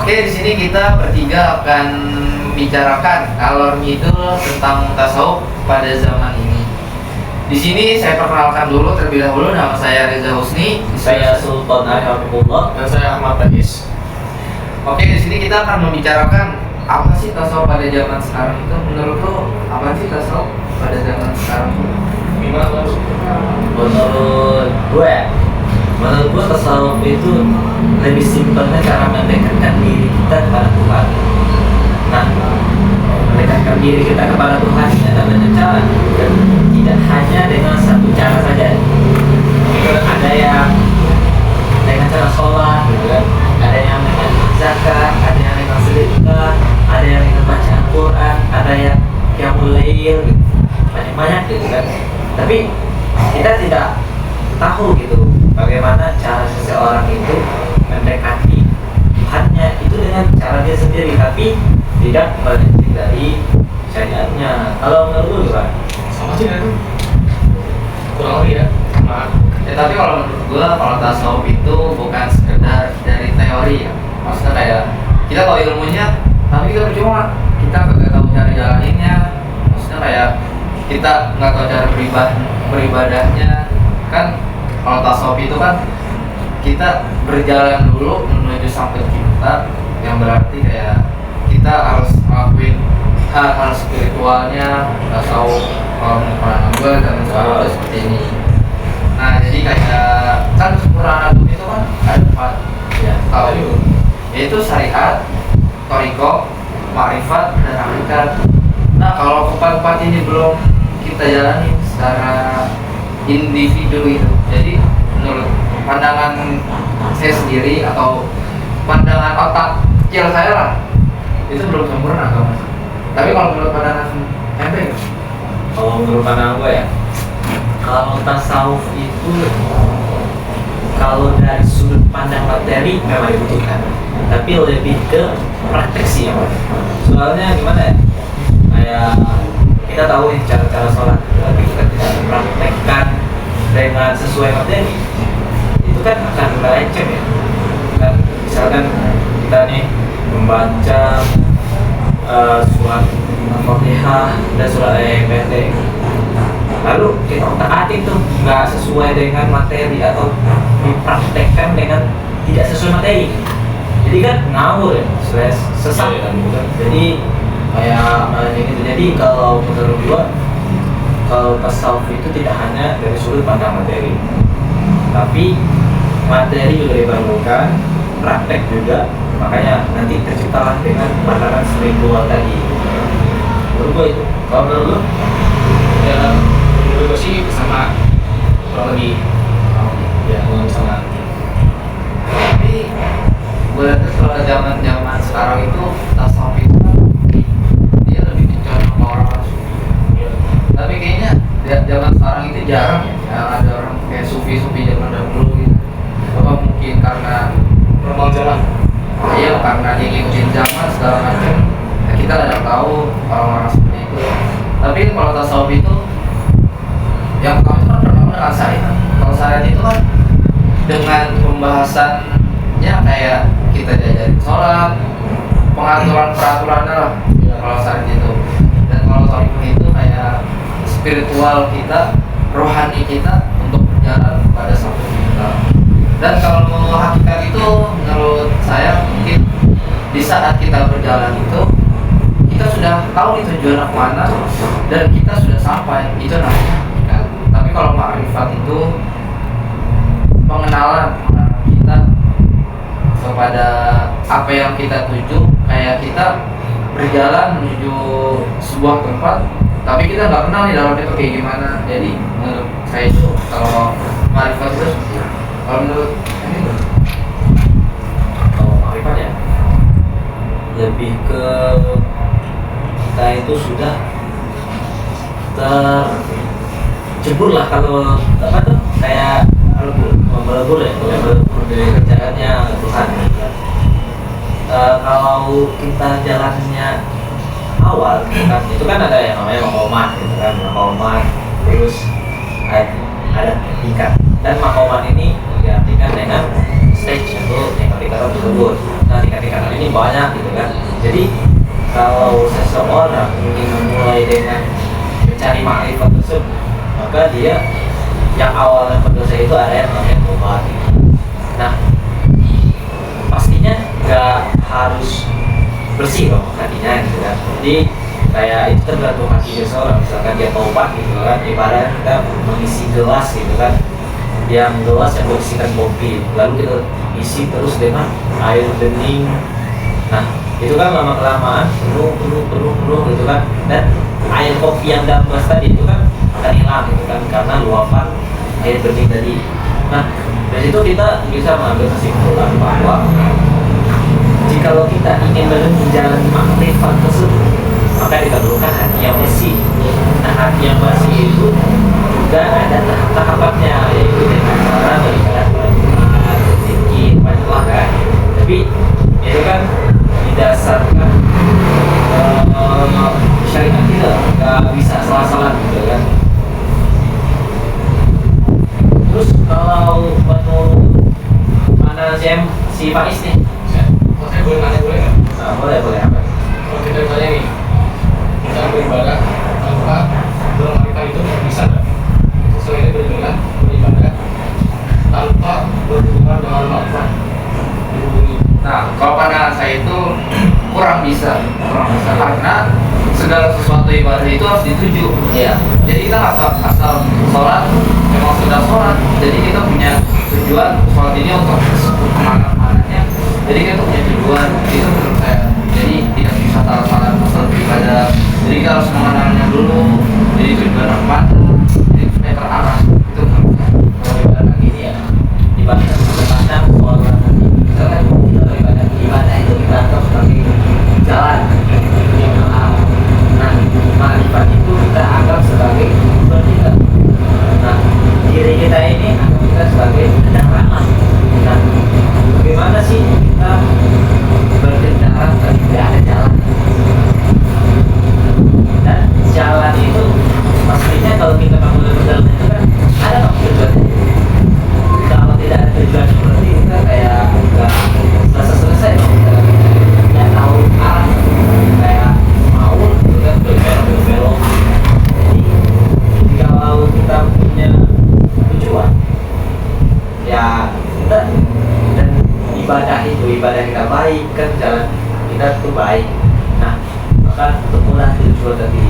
Oke, di sini kita bertiga akan bicarakan alur ngidul tentang tasawuf pada zaman ini. Di sini saya perkenalkan dulu terlebih dahulu, nama saya Reza Husni, Saya Sultan Arifullah. Dan saya Ahmad Bagis. Oke, di sini kita akan membicarakan apa sih tasawuf pada zaman sekarang itu. Menurut lo apa sih tasawuf pada zaman sekarang? Gimana Bang? Menurut gue tasawuf itu lebih simpelnya cara mendekatkan diri kita kepada Tuhan. Nah, mendekatkan diri kita kepada Tuhan ini ada banyak cara, dan tidak hanya dengan satu cara saja. Ada yang dengan cara sholat, gitu kan? Ada yang dengan zakat, ada yang dengan sedekah, ada yang dengan baca Al-Quran, ada yang qiyamul lail, gitu. Banyak gitu kan. Tapi kita tidak tahu gitu bagaimana cara seseorang itu mendekati Tuhannya itu dengan cara dia sendiri, tapi tidak melenceng dari syariatnya. Kalau menurut lu gimana? Sama sih itu. Kurang lebih ya. Maaf. Tapi kalau menurut gua, kalau tasawuf itu bukan sekedar dari teori ya. Maksudnya kayak kita tahu ilmunya, tapi kita percuma, kita nggak tahu cara jalaninnya. Maksudnya kayak kita nggak tahu cara beribadahnya. Kan kalau tasawuf itu kan kita berjalan dulu menuju sampai kita, yang berarti kayak kita harus ngelakuin hal-hal spiritualnya. Tasawuf kalau menurut pandangan gue zaman sekarang itu seperti ini. Nah, jadi kayak kan sempurna agama itu kan ada empat ya, tahu, yaitu syariat, thariqah, ma'rifat, dan hakikat. Nah, kalau empat ini belum kita jalani secara individu itu, jadi menurut pandangan saya sendiri atau pandangan otak kecil saya lah, itu belum sempurna agama. Tapi kalau menurut pandangan ente, Kalau menurut pandangan gue ya, kalau tasawuf itu kalau dari sudut pandang materi memang dibutuhkan, tapi lebih ke praktek sih ya. Soalnya gimana ya, kayak kita tahu nih cara-cara sholat, tapi kita tidak mempraktekkan dengan sesuai materi, itu kan akan melenceng ya. Kan misalkan kita nih membaca surat Al-Fatihah dan surat Al-Baqarah, lalu kita otak-atik tuh nggak sesuai dengan materi atau dipraktekkan dengan tidak sesuai materi, jadi kan ngawur ya, sesat kan gitu kan. Jadi kayak gitu. Jadi kalau menurut gua, kalau tasawuf itu tidak hanya dari sudut pandang materi, tapi materi juga diperlukan, praktek juga. Makanya nanti terciptalah dengan pandangan spiritual tadi. Menurut gua itu. Kalau menurut lu? Ya, menurut gue sih sama, kurang lebih. Ya, sama. tapi gue lihat kalau zaman sekarang itu tasawuf itu kan dia lebih condong ke orang sufi. Ya. Tapi kayaknya zaman sekarang itu jarang ya, yang ada orang kayak sufi zaman dahulu gitu. Apa mungkin karena Normal jalan. iya, karena dia ngikutin zaman segala macam, ya kita tidak tahu orang-orang seperti itu. Tapi kalau tasawuf itu yang pertama itu kan berkaitan dengan syariat. Kalau syariat itu kan dengan pembahasannya kayak kita diajarin sholat, pengaturan-peraturannya lah. Kalau syariat itu, dan kalau thariqah itu kayak spiritual kita, rohani kita untuk berjalan pada satu kita. Dan kalau hakikat itu menurut saya mungkin di saat kita berjalan itu kita sudah tahu nih tujuan mana dan kita sudah sampai, itu namanya hakikat. Tapi kalau ma'rifat itu pengenalan kita kepada apa yang kita tuju, kayak kita berjalan menuju sebuah tempat tapi kita nggak kenal di dalamnya itu kayak gimana. Jadi menurut saya itu kalau ma'rifat itu seperti itu. Kalau menurut ini Kalau makrifat ya lebih ke kita itu sudah tercebur lah, kalau apa tuh kayak melebur ya, melebur dari kerjaannya Tuhan. Kalau kita jalannya awal kan, itu kan ada yang namanya makomat gitu kan, makomat, terus ada tingkat, dan makomat ini diartikan dengan stage, itu yang tingkatan tersebut. Nah tingkatan ini banyak gitu kan. Jadi kalau seseorang ingin memulai dengan mencari makrifat tersebut, maka dia yang awalnya berdosa itu ada yang namanya tobat. Nah pastinya nggak harus bersih dong hatinya gitu kan. Jadi kayak itu tergantung hati seseorang. Misalkan dia taubat gitu kan, ibaratnya kita mengisi gelas gitu kan, yang gelas yang berisikan kopi, lalu kita isi terus dengan air bening. Nah itu kan lama kelamaan penuh gitu kan, dan air kopi yang dalam gelas tadi itu kan akan hilang gitu kan karena luapan air bening tadi. Nah dari situ kita bisa mengambil kesimpulan bahwa jikalau kita ingin menempuh jalan makrifat tersebut, maka diperlukan hati yang bersih. Nah hati yang bersih itu juga ada tahap-tahapannya, yaitu dengan cara beribadah Quran, berzikir, banyaklah kan. Tapi itu kan didasarkan syariat kita, nggak bisa salah-salah gitu kan. Terus kalau menurut mana si Faiz nih? Saya boleh nanya boleh nggak? Nah, boleh apa? Kalau kita misalnya nih, kita beribadah tanpa bermakrifat itu bisa nggak? Selain beribadah tanpa berhubungan dengan makrifat dihubungi. Nah, kalau pandangan saya itu kurang bisa karena segala sesuatu ibadah itu harus dituju. Iya. Jadi kita nggak asal sholat, memang sudah sholat. Jadi kita punya tujuan sholat ini untuk kemana-mananya. Jadi kita punya tujuan, itu menurut saya. Jadi tidak bisa salah-salah asal beribadah. Jadi kita harus mengenalnya dulu. Jadi tujuan apa? Jadi supaya terarah. Itu menurut saya. Kalau ibadah gini ya, ibadah sebenarnya sholat. Misalkan kita ibadah itu kita anggap sebagai jalan. Nah, makrifat itu kita anggap sebagai tujuan kita. Nah, diri kita ini anggap kita sebagai kendaraan. Nah, bagaimana sih kita berkendara tapi tidak ada jalan? Dan jalan itu pastinya kalau kita mau berjalan itu kan ada dong tujuannya. Kalau tidak ada tujuan seperti kita kayak nggak selesai dong. Nggak tahu arah kayak mau gitu kan belok. Jadi kalau kita punya tujuan ya kita dan ibadah kita baik kan, jalan kita itu baik. Nah maka temulah tujuan tadi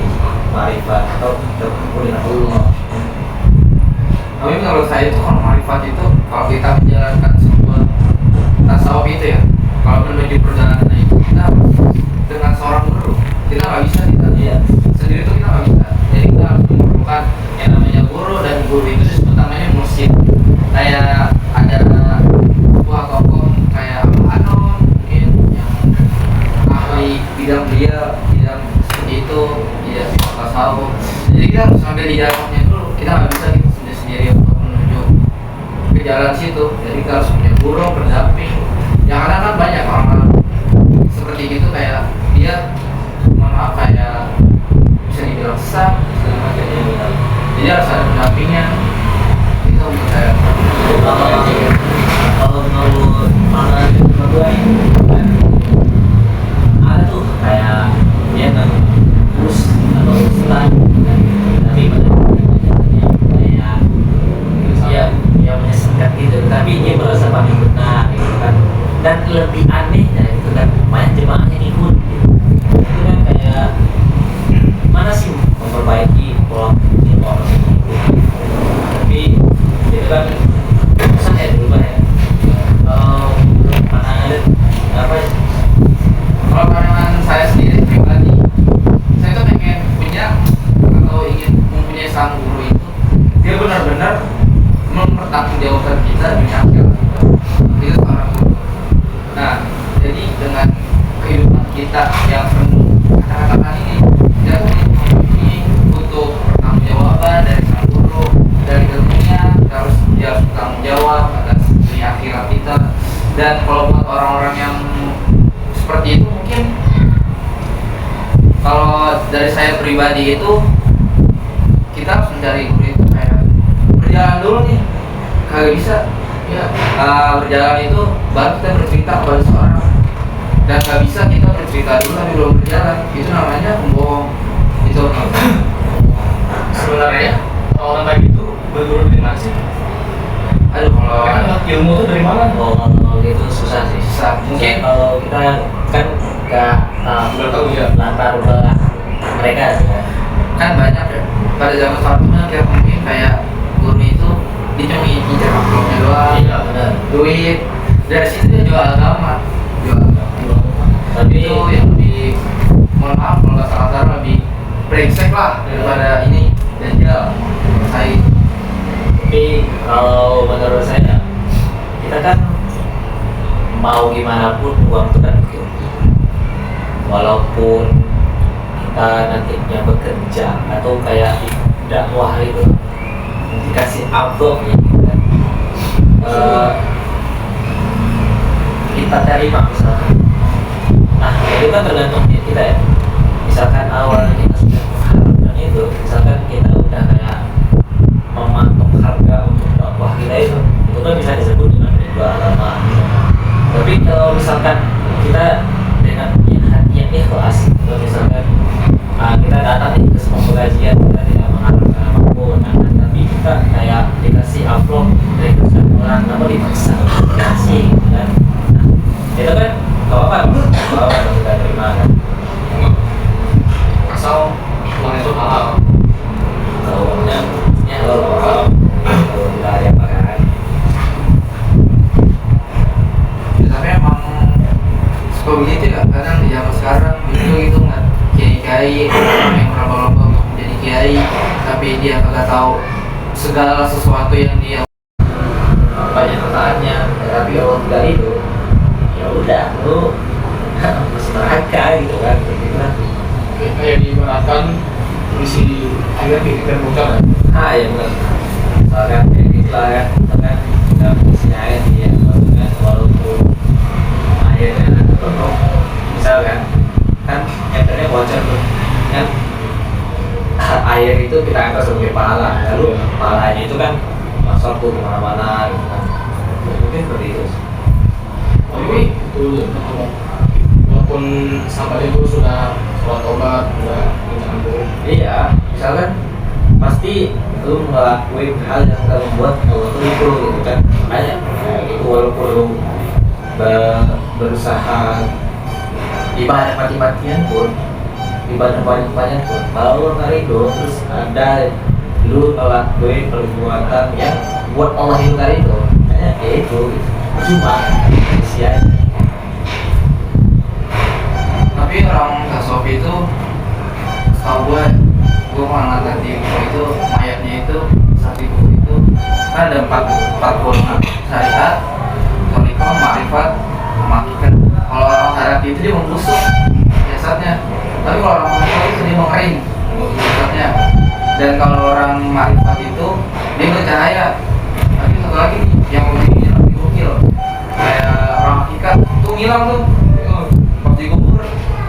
makrifat atau bertemu dengan Allah. Tapi menurut saya itu kalau makrifat itu kalau kita menjalankan sebuah tasawuf itu ya, kalau menuju perjalanan itu kita harus dengan seorang guru. Kita nggak bisa kita sendiri itu kita nggak bisa. Jadi kita harus memerlukan yang namanya guru, dan guru itu disebut namanya mursyid. Kayak ada sebuah tokoh kayak Anon mungkin yang ahli bidang seperti itu, dia tasawuf. Jadi kita harus sambil di dalamnya dulu. Kita nggak bisa gitu sendiri untuk menuju ke jalan situ. Jadi kita harus punya guru, pendamping. Yang kadang kan banyak orang seperti itu, kayak dia kayak bisa dibilang sesat segala macamnya. Jadi harus ada pendampingnya. Itu menurut saya. Kalau menurut mana itu berdua ini ada tuh kayak dia kan terus atau ustaz tapi pada kayak dia menyesatkan gitu, tapi dia merasa paling benar gitu kan. Dan lebih anehnya itu kan banyak jemaahnya ikut gitu. Itu kan kayak mana sih memperbaiki pola pikir orang itu. Tapi itu kan susah ya berubah ya. Pandangan apa ya? Kalau pandangan saya sendiri pribadi, saya tuh pengen punya atau ingin mempunyai sang guru itu, dia benar-benar mempertanggungjawabkan kita di akhirat kita. Itu seorang guru. Nah, jadi dengan kehidupan kita yang penuh kata-kata ini, dia butuh pertanggungjawaban dari sang guru, dari ilmunya. Dia harus bertanggung jawab atas di akhirat kita. Dan kalau buat orang-orang yang seperti itu, mungkin kalau dari saya pribadi itu, kita harus mencari guru itu kayak berjalan dulu nih, kagak bisa ya berjalan itu baru kita bercerita cerita kepada seorang, dan nggak bisa kita bercerita dulu tapi belum berjalan, itu namanya pembohong. Itu Sebenarnya orang kayak gitu berguru di mana sih? aduh kalau Mereka ilmu tuh dari mana? Kalau gitu susah sih. susah mungkin Kalau kita kan nggak Belum tahu ya. latar belakang mereka ya. kan banyak ya pada zaman sekarang tuh banyak yang mungkin kayak guru itu dia cuma ngincer amplopnya doang, Iya benar. duit, dari situ dia jual agama, jual agama. Tapi Itu yang lebih, mohon maaf kalau nggak salah kata lebih brengsek lah daripada ini ganjal. Saya Tapi kalau menurut saya kita kan mau gimana pun uang itu kan begitu. Walaupun kita nantinya bekerja atau kayak di dakwah itu dikasih amplopnya gitu kan. Kita terima misalkan. Nah itu kan tergantung kita ya. Misalkan awalnya kita sudah mengharapkan itu, misalkan kita udah kayak mematok harga untuk dakwah kita itu kan bisa disebut dengan riba agama. Tapi kalau misalkan kita dengan hati yang ikhlas, kalau misalkan kita datang ke semua pengajian kita tidak mengharapkan apapun, tapi kita kayak dikasih amplop dari orang atau dipaksa dikasih gitu kan. Nah, itu kan gak apa-apa kita terima kan. Asal uang itu halal. Kalau uangnya ya kalau kita ada apa kan. ya, tapi emang suka begitu ya kadang di zaman sekarang gitu nggak kiai-kiai orang yang berlomba-lomba untuk menjadi kiai tapi dia kagak tahu segala sesuatu yang dia Banyak pertanyaannya, tapi Allah tidak itu ya udah lu masih neraka gitu kan gitu kan. Kayak diibaratkan isi air kita bocor ya. Ya benar. Misalkan kayak gitu lah kan, kita isi air dia kan walaupun airnya penuh, misalkan kan embernya bocor tuh kan, air itu kita anggap sebagai pahala, lalu pahalanya itu kan masuk tuh kemana-mana gitu kan. Mungkin seperti itu. Tapi itu walaupun sampai itu sudah sholat tobat, sudah minta ampun. Iya, misalkan pasti lu ngelakuin hal yang gak membuat Allah tuh itu gitu kan. Makanya itu walaupun lu berusaha ibadah mati-matian pun, ibadah banyak-banyak pun, kalau lu nggak ridho terus ada lu ngelakuin perbuatan yang buat Allah itu nggak ridho, makanya ya itu cuma sia. tapi orang tasawuf itu setahu gue malah nanti itu mayatnya itu saat itu kan ada empat golongan syariat, toriko, ma'rifat, hakikat. Kalau orang syariat itu dia membusuk jasadnya, tapi kalau orang ma'rifat itu dia mengering jasadnya, dan kalau orang ma'rifat itu dia bercahaya. Tapi satu lagi yang lebih gokil kayak orang hakikat tuh ngilang tuh pas dikubur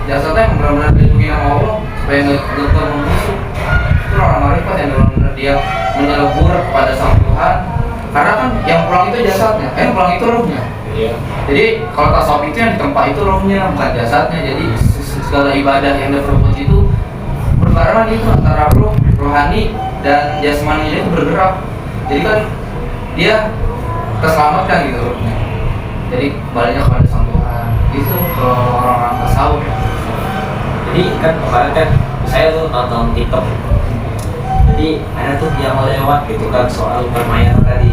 jasadnya yang benar-benar dilindungi sama Allah supaya nggak membusuk. Itu orang ma'rifat yang benar-benar dia menyelebur kepada sang Tuhan, karena kan yang pulang itu jasadnya, yang pulang itu ruhnya. Iya. Jadi kalau tasawuf itu yang ditempa itu ruhnya, bukan jasadnya. Jadi segala ibadah yang dia perbuat itu berbarengan itu antara ruh, rohani dan jasmani itu bergerak. Jadi kan dia terselamatkan gitu ruhnya. Jadi baliknya kepada sang Tuhan. Itu kalau orang-orang tasawuf. Jadi kan kemarin kan saya tuh nonton TikTok, jadi ada tuh yang lewat gitu kan soal permayatan tadi.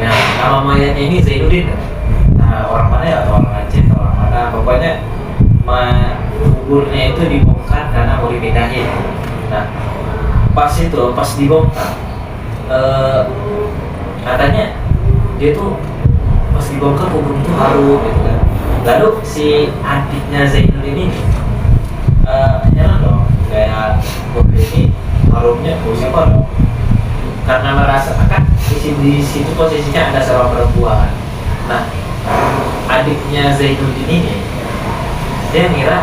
Ya nama mayatnya ini Zainuddin kan. Nah orang mana ya, orang Aceh atau orang mana, pokoknya kuburnya itu dibongkar karena mau dipindahin. Nah pas dibongkar katanya dia tuh pas dibongkar kubur itu harum gitu kan. Lalu si adiknya Zainuddin ini nyerah dong, kayak kubur ini harumnya siapa dong, karena merasa kan di situ posisinya ada seorang perempuan. Nah adiknya Zainuddin ini dia ngira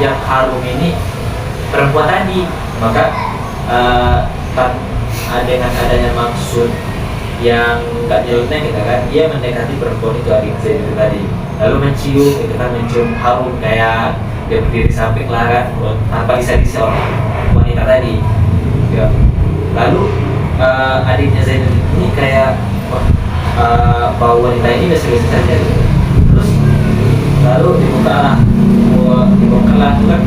yang harum ini perempuan tadi, maka dengan adanya maksud yang nggak nyelutnya kita kan, dia mendekati perempuan itu adik Zainuddin tadi. lalu mencium gitu kan, mencium harum kayak dia berdiri samping lah kan, tanpa disadisi oleh wanita tadi ya. Lalu adiknya Zainul ini kayak bau wanita ini biasa-biasa saja gitu. Terus lalu dibongkarlah tuh kan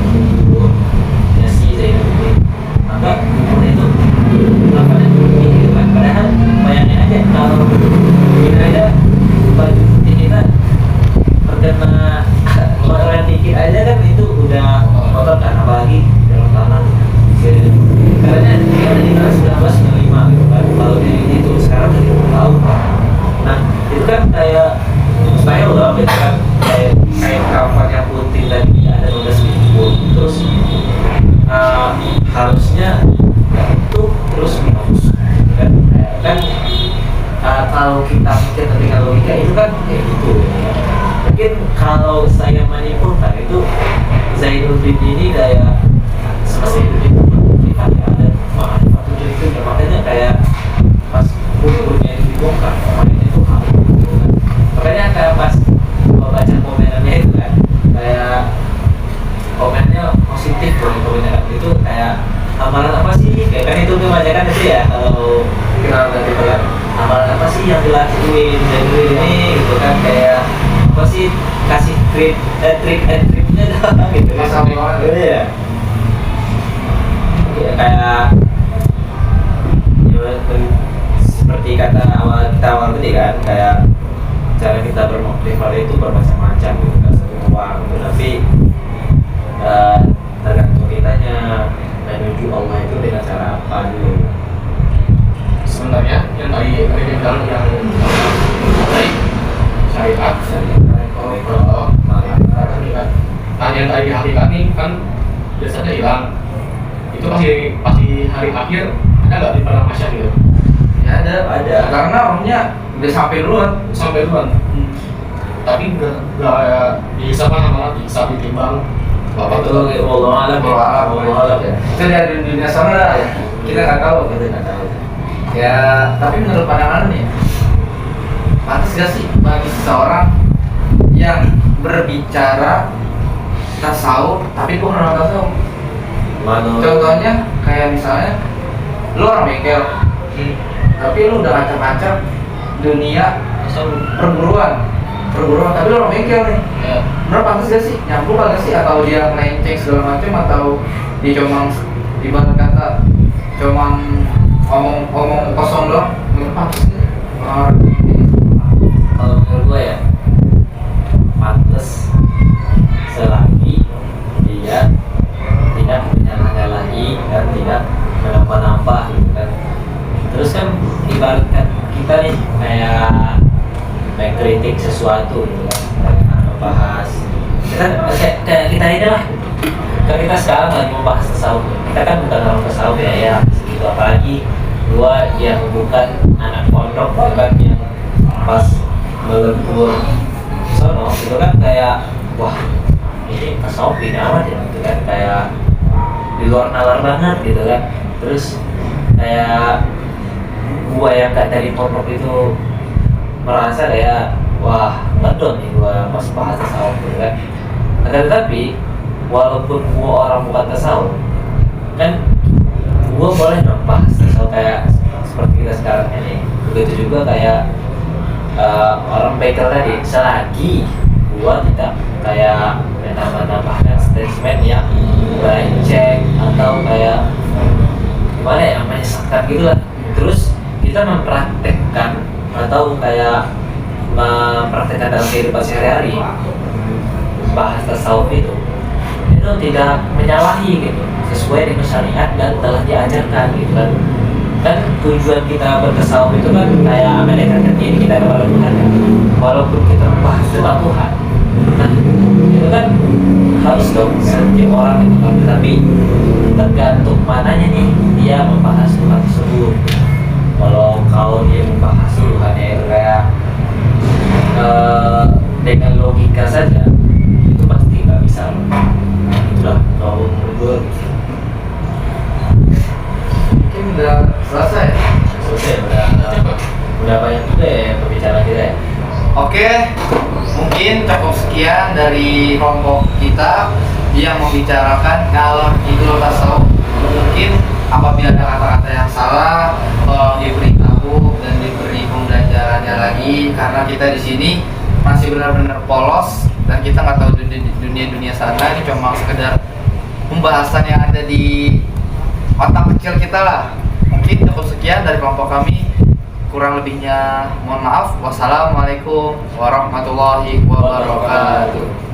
buburnya si Zainul ini, maka bubur itu apa namanya gitu kan. Padahal bayangin aja kalau kita aja baju putih kita terkena kotoran dikit aja kan itu udah kotor kan, apalagi dalam tanah gitu. Karena dia dari tahun 1995 gitu kan, kalau di itu sekarang dari tahun. Nah itu kan kayak style loh gitu kan, kayak cover yang putih tadi ada noda sedikit, terus harusnya itu terus minus kan. Kalau kita mikir dengan logika itu kan kayak gitu. Mungkin kalau saya menyimpulkan itu Zainuddin ini kayak semasa hidup itu berfirman ya, ada makrifat itu ya, makanya kayak pas buburnya itu dibongkar makanya itu harum gitu kan. Makanya kayak pas baca komenannya itu kan, kayak komennya positif komennya itu kayak amalan apa sih, kayak kan itu kebanyakan itu ya kalau kenal tadi kan, amalan apa sih yang dilakuin dari ini gitu kan, kayak apa sih kasih trik and triknya doang gitu kan. Ya kayak ya, seperti kata awal tadi kan, kayak cara kita bermotivasi itu bermacam-macam gitu kan, semua gitu. Tapi tergantung kitanya menuju Allah itu dengan cara apa dulu. Sebenarnya yang tadi bilang yang baik syariat nah yang tadi hakikat ini kan biasanya hilang, itu pasti hari akhir ada nggak di padang mahsyar gitu? Ya ada karena orangnya udah sampai duluan. Tapi nggak dihisap kan, malah dihisap ditimbang bapak Itu Allah alam ya. Itu dari dunia sana lah ya. Kita nggak tahu. Ya tapi menurut pandangan nih, pantas gak sih bagi seseorang yang berbicara tasawuf tapi kok orang tasawuf? Contohnya kayak misalnya lu orang bengkel, tapi lu udah ngacak-ngacak dunia perburuan tapi lu orang bengkel nih. Menurut pantas gak sih? Nyambung gak sih? Atau dia melenceng segala macam, atau dia cuma ibarat kata cuma ngomong kosong doang? Menurut pantas gak? Kalau menurut gue ya pantas selagi dia tidak menyalahi dan tidak menambah-nambah gitu kan. Terus kan ibaratkan kita nih kayak mengkritik sesuatu gitu kan, membahas kayak kita ini lah, kan kita sekarang lagi membahas tasawuf. Kita kan bukan orang tasawuf ya gitu, apalagi gua yang bukan anak pondok kan, yang pas melebur sono gitu kan, kayak wah ini tasawuf ini amat ya gitu kan, kayak di luar nalar banget gitu kan. Terus kayak gua yang gak dari pondok itu merasa kayak wah ngedon nih gua pas bahas tasawuf gitu kan. Tetapi walaupun gua orang bukan tasawuf kan, gua boleh dong bahas tasawuf kayak seperti kita sekarang ini. Begitu juga kayak orang baker tadi, selagi gua tidak kayak menambahkan statement yang melenceng atau kayak gimana ya, menyesatkan gitu lah. Terus kita mempraktekkan atau kayak mempraktekkan dalam kehidupan sehari-hari bahas tasawuf itu tidak menyalahi gitu, sesuai dengan syariat dan telah diajarkan gitu kan. Kan tujuan kita bertasawuf itu kan kayak mendekatkan diri kita kepada Tuhan kan? Walaupun kita membahas tentang Tuhan, nah itu kan harus dong setiap orang itu kan, tapi tergantung mananya nih dia membahas Tuhan tersebut. Kalau dia membahas Tuhannya itu kayak dengan logika saja, itu pasti nggak bisa. Itulah kalau menurut gue. Mungkin udah selesai. Udah banyak juga ya pembicaraan kita ya. Oke, mungkin cukup di kelompok kita yang membicarakan kalau itu tasawuf. Mungkin apabila ada kata-kata yang salah, tolong diberitahu dan diberi pembelajarannya lagi, karena kita di sini masih benar-benar polos dan kita nggak tahu dunia sana. Ini cuma sekedar pembahasan yang ada di otak kecil kita lah. Mungkin cukup sekian dari kelompok kami. Kurang lebihnya mohon maaf. Wassalamualaikum warahmatullahi wabarakatuh.